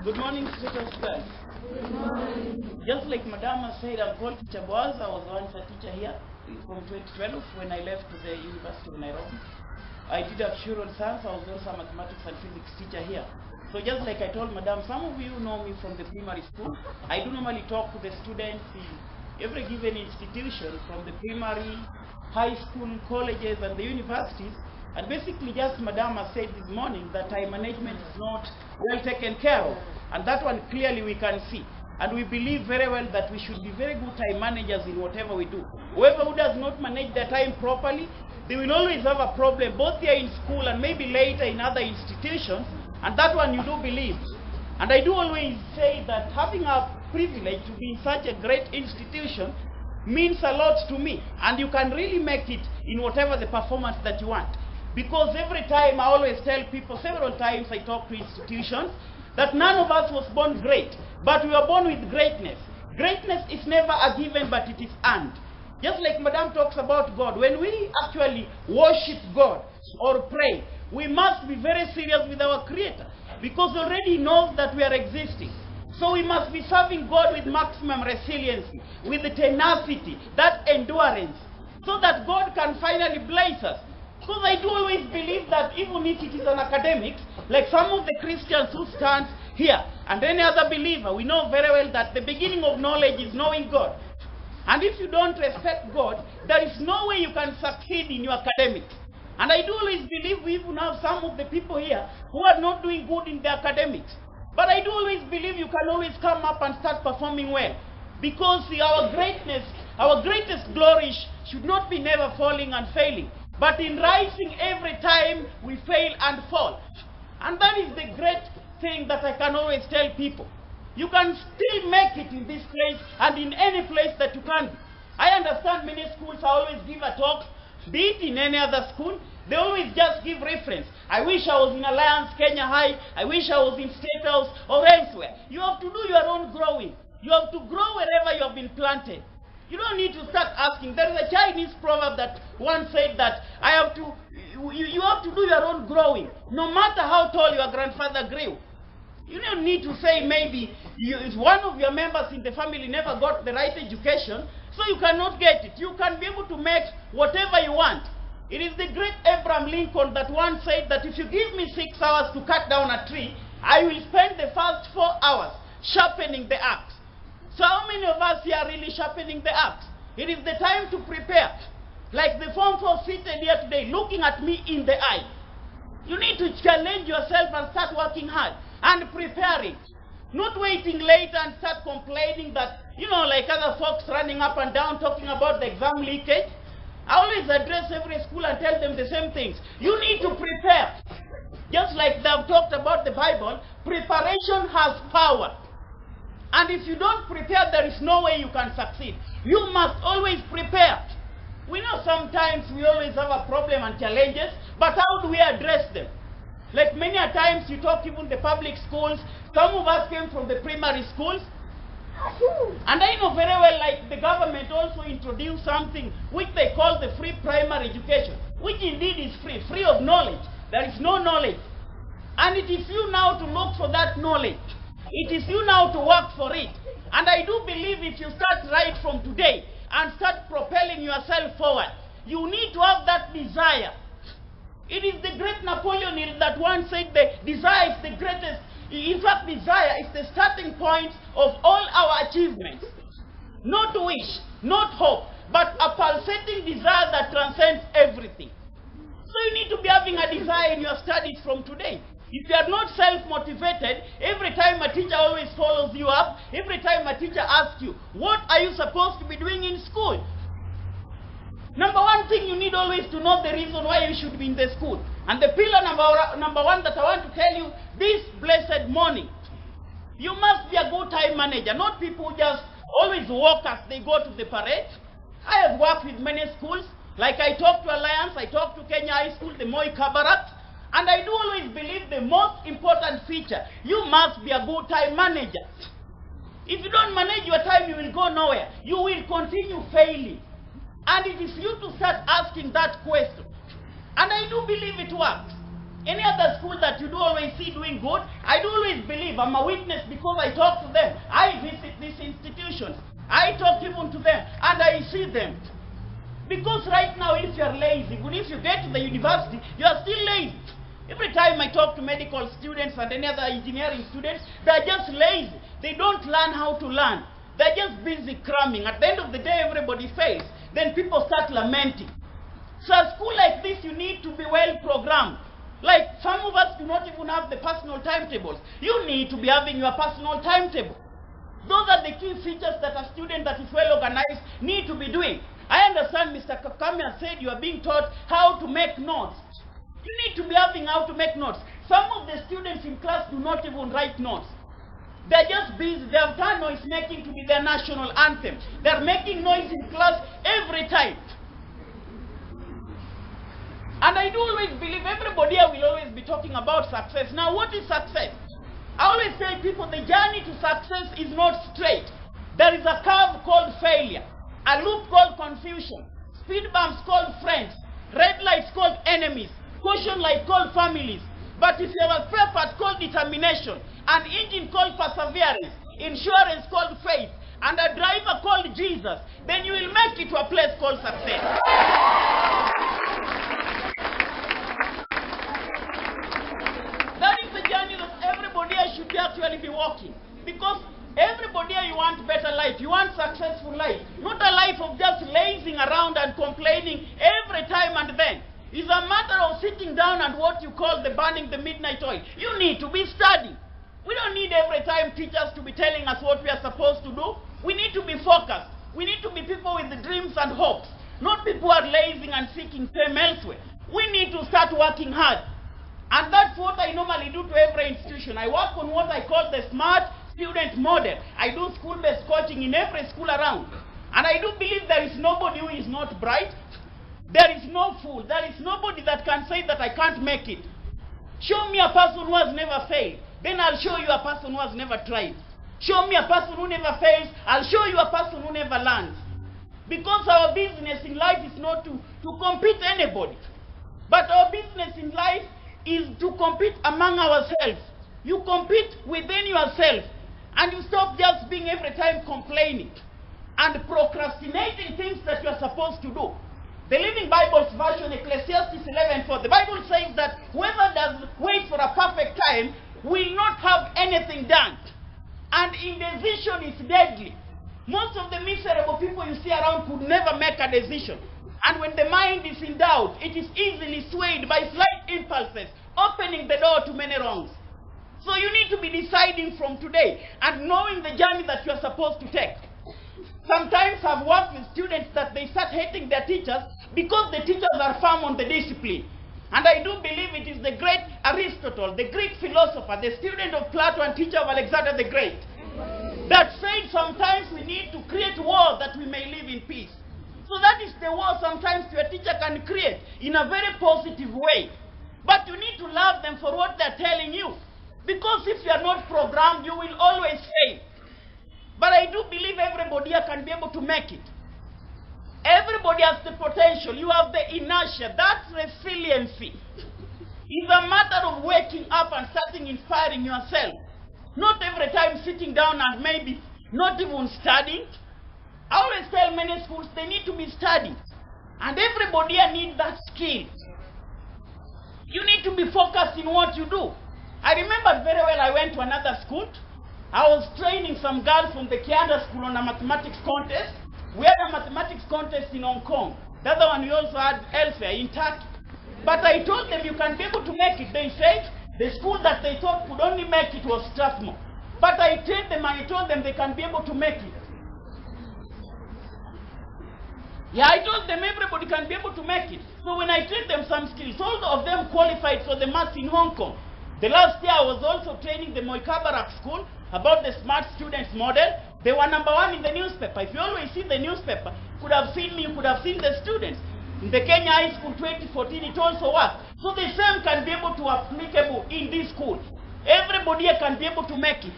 Good morning, students. Good morning. Just like Madam has said, I'm called Teacher Boaz. I was once a teacher here from 2012 when I left the University of Nairobi. I did actuarial science. I was also a mathematics and physics teacher here. So just like I told Madam, some of you know me from the primary school. I do normally talk to the students in every given institution, from the primary, high school, colleges, and the universities. And basically, just Madam has said this morning that time management is not well taken care of. And that one clearly we can see. And we believe very well that we should be very good time managers in whatever we do. Whoever who does not manage their time properly, they will always have a problem, both here in school and maybe later in other institutions. And that one you do believe. And I do always say that having a privilege to be in such a great institution means a lot to me. And you can really make it in whatever the performance that you want. Because every time I always tell people, several times I talk to institutions, that none of us was born great, but we were born with greatness. Greatness is never a given, but it is earned. Just like Madam talks about God, when we actually worship God or pray, we must be very serious with our Creator, because He already knows that we are existing. So we must be serving God with maximum resiliency, with the tenacity, that endurance, so that God can finally bless us. Because I do always believe that even if it is an academics, like some of the Christians who stand here, and any other believer, we know very well that the beginning of knowledge is knowing God. And if you don't respect God, there is no way you can succeed in your academics. And I do always believe we even have some of the people here who are not doing good in their academics. But I do always believe you can always come up and start performing well. Because our greatness, our greatest glory should not be never falling and failing, but in rising every time we fail and fall. And that is the great thing that I can always tell people. You can still make it in this place and in any place that you can be. I understand many schools always give a talk, be it in any other school, they always just give reference. I wish I was in Alliance Kenya High, I wish I was in State House or elsewhere. You have to do your own growing. You have to grow wherever you have been planted. You don't need to start asking. There is a Chinese proverb that once said that you have to do your own growing, no matter how tall your grandfather grew. You don't need to say maybe if one of your members in the family never got the right education, so you cannot get it. You can be able to make whatever you want. It is the great Abraham Lincoln that once said that if you give me 6 hours to cut down a tree, I will spend the first 4 hours sharpening the axe. So how many of us here are really sharpening the axe? It is the time to prepare. Like the Form 4 seated here today, looking at me in the eye. You need to challenge yourself and start working hard and preparing. Not waiting later and start complaining that, like other folks running up and down talking about the exam leakage. I always address every school and tell them the same things. You need to prepare. Just like they've talked about the Bible, preparation has power. And if you don't prepare, there is no way you can succeed. You must always prepare. We know sometimes we always have a problem and challenges, but how do we address them? Like many a times you talk even the public schools, some of us came from the primary schools. And I know very well, like the government also introduced something which they call the free primary education, which indeed is free of knowledge. There is no knowledge. And it is you now to look for that knowledge. It is you now to work for it. And I do believe if you start right from today and start propelling yourself forward, you need to have that desire. It is the great Napoleon Hill that once said that desire is the greatest. In fact, desire is the starting point of all our achievements. Not wish, not hope, but a pulsating desire that transcends everything. So you need to be having a desire in your studies from today. If you are not self-motivated, every time a teacher always follows you up, every time a teacher asks you, what are you supposed to be doing in school? Number one thing, you need always to know the reason why you should be in the school. And the pillar number one that I want to tell you this blessed morning, you must be a good time manager, not people who just always walk as they go to the parade. I have worked with many schools, like I talked to Alliance, I talked to Kenya High School, the Moi Kabarak. And I do always believe the most important feature, you must be a good time manager. If you don't manage your time, you will go nowhere. You will continue failing. And it is you to start asking that question. And I do believe it works. Any other school that you do always see doing good, I do always believe, I'm a witness because I talk to them. I visit these institutions. I talk even to them and I see them. Because right now, if you're lazy, even if you get to the university, you are still lazy. Every time I talk to medical students and any other engineering students, they're just lazy. They don't learn how to learn. They're just busy cramming. At the end of the day, everybody fails. Then people start lamenting. So a school like this, you need to be well programmed. Like some of us do not even have the personal timetables. You need to be having your personal timetable. Those are the key features that a student that is well organized need to be doing. I understand Mr. Kakamia said you are being taught how to make notes. You need to be having how to make notes. Some of the students in class do not even write notes. They're just busy. They have done noise making to be their national anthem. They're making noise in class every time. And I do always believe everybody here will always be talking about success. Now, what is success? I always tell people the journey to success is not straight. There is a curve called failure, a loop called confusion, speed bumps called friends, red lights called enemies, caution light called families. But if you have a spare part called determination, an engine called perseverance, insurance called faith, and a driver called Jesus, then you will make it to a place called success. That is the journey that everybody should actually be walking. Because everybody you want better life, you want successful life, not a life of just lazing around and complaining every time and then. It's a matter of sitting down and what you call the burning the midnight oil. You need to be studying. We don't need every time teachers to be telling us what we are supposed to do. We need to be focused. We need to be people with the dreams and hopes, not people who are lazing and seeking fame elsewhere. We need to start working hard. And that's what I normally do to every institution. I work on what I call the smart student model. I do school-based coaching in every school around. And I do believe there is nobody who is not bright. There is no fool. There is nobody that can say that I can't make it. Show me a person who has never failed. Then I'll show you a person who has never tried. Show me a person who never fails. I'll show you a person who never learns. Because our business in life is not to compete anybody. But our business in life is to compete among ourselves. You compete within yourself. And you stop just being every time complaining and procrastinating things that you are supposed to do. The Living Bible's version, Ecclesiastes 11:4, the Bible says that whoever does wait for a perfect time will not have anything done. And indecision is deadly. Most of the miserable people you see around could never make a decision. And when the mind is in doubt, it is easily swayed by slight impulses, opening the door to many wrongs. So you need to be deciding from today and knowing the journey that you are supposed to take. Sometimes I've worked with students that they start hating their teachers because the teachers are firm on the discipline. And I do believe it is the great Aristotle, the Greek philosopher, the student of Plato and teacher of Alexander the Great, that said sometimes we need to create war that we may live in peace. So that is the war sometimes your teacher can create in a very positive way. But you need to love them for what they're telling you. Because if you are not programmed, you will always fail. But I do believe everybody here can be able to make it. Everybody has the potential. You have the inertia. That's resiliency. It's a matter of waking up and starting inspiring yourself. Not every time sitting down and maybe not even studying. I always tell many schools they need to be studying. And everybody here needs that skill. You need to be focused in what you do. I remember very well I went to another school. I was training some girls from the Kianda school on a mathematics contest. We had a mathematics contest in Hong Kong. The other one we also had elsewhere in Turkey. But I told them you can be able to make it. They said the school that they thought could only make it was Strathmore. But I trained them and I told them they can be able to make it. Yeah, I told them everybody can be able to make it. So when I trained them some skills, all of them qualified for the maths in Hong Kong. The last year I was also training the Moikabarak school about the smart students model. They were #1 in the newspaper. If you always see the newspaper, you could have seen me, you could have seen the students. In the Kenya High School 2014, it also worked. So the same can be able to applicable in this school. Everybody here can be able to make it.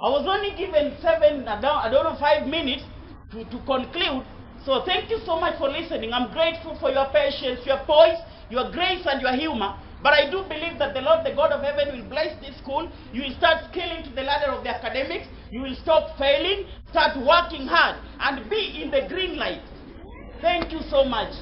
I was only given 5 minutes to conclude. So thank you so much for listening. I'm grateful for your patience, your poise, your grace, and your humor. But I do believe that the Lord, the God of heaven, will bless this school. You will start scaling to the ladder of the academics. You will stop failing, start working hard, and be in the green light. Thank you so much.